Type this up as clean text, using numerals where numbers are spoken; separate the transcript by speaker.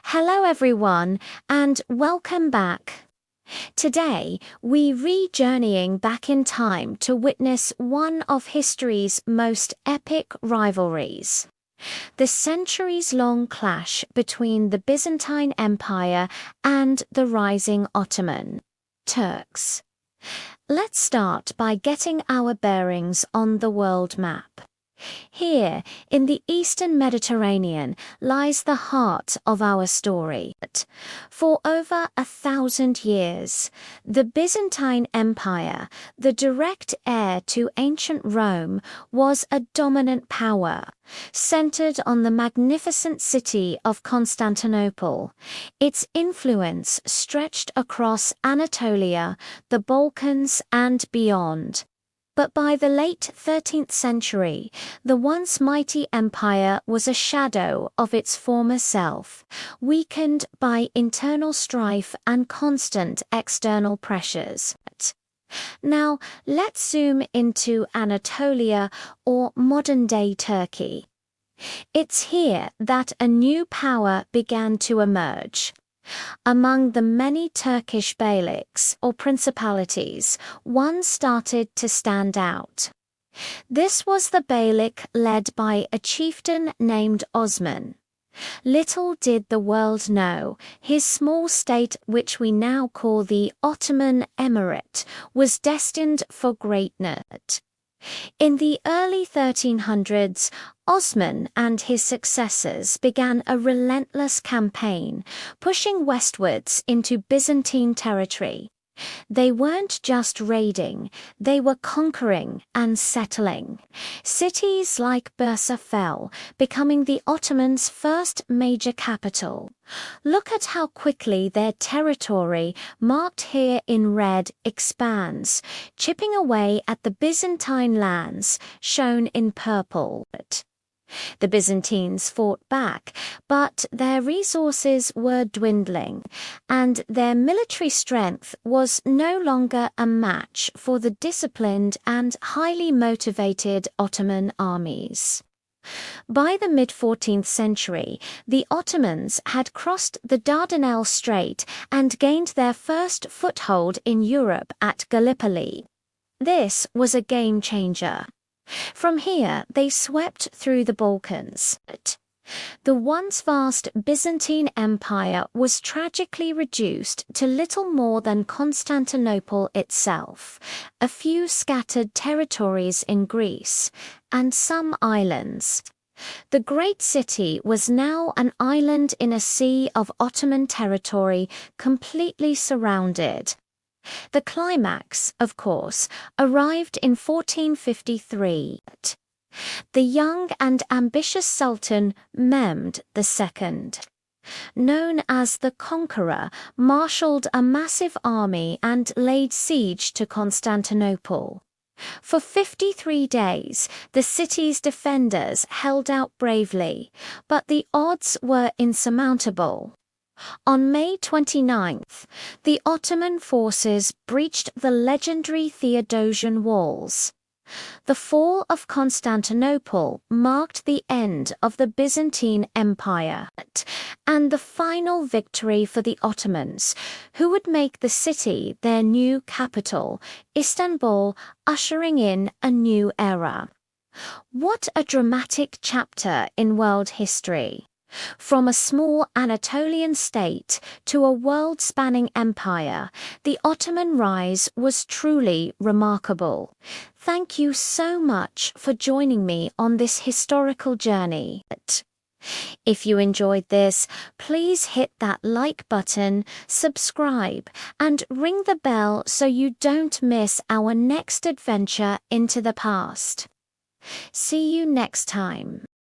Speaker 1: Hello everyone, and welcome back. Today, we re-journeying back in time to witness one of history's most epic rivalries. The centuries-long clash between the Byzantine Empire and the rising Ottoman Turks. Let's start by getting our bearings on the world map. Here, in the eastern Mediterranean, lies the heart of our story. For over 1,000 years, the Byzantine Empire, the direct heir to ancient Rome, was a dominant power, centered on the magnificent city of Constantinople. Its influence stretched across Anatolia, the Balkans, and beyond. But by the late 13th century, the once mighty empire was a shadow of its former self, weakened by internal strife and constant external pressures. Now, let's zoom into Anatolia, or modern-day Turkey. It's here that a new power began to emerge. Among the many Turkish beyliks, or principalities, one started to stand out. This was the beylik led by a chieftain named Osman. Little did the world know, his small state, which we now call the Ottoman Emirate, was destined for greatness. In the early 1300s, Osman and his successors began a relentless campaign, pushing westwards into Byzantine territory. They weren't just raiding, they were conquering and settling. Cities like Bursa fell, becoming the Ottomans' first major capital. Look at how quickly their territory, marked here in red, expands, chipping away at the Byzantine lands, shown in purple. The Byzantines fought back, but their resources were dwindling, and their military strength was no longer a match for the disciplined and highly motivated Ottoman armies. By the mid-14th century, the Ottomans had crossed the Dardanelles Strait and gained their first foothold in Europe at Gallipoli. This was a game-changer. From here, they swept through the Balkans. The once vast Byzantine Empire was tragically reduced to little more than Constantinople itself, a few scattered territories in Greece, and some islands. The great city was now an island in a sea of Ottoman territory, completely surrounded. The climax, of course, arrived in 1453. The young and ambitious Sultan Mehmed II, known as the Conqueror, marshaled a massive army and laid siege to Constantinople. For 53 days, the city's defenders held out bravely, but the odds were insurmountable. On May 29th, the Ottoman forces breached the legendary Theodosian walls. The fall of Constantinople marked the end of the Byzantine Empire and the final victory for the Ottomans, who would make the city their new capital, Istanbul, ushering in a new era. What a dramatic chapter in world history! From a small Anatolian state to a world-spanning empire, the Ottoman rise was truly remarkable. Thank you so much for joining me on this historical journey. If you enjoyed this, please hit that like button, subscribe, and ring the bell so you don't miss our next adventure into the past. See you next time.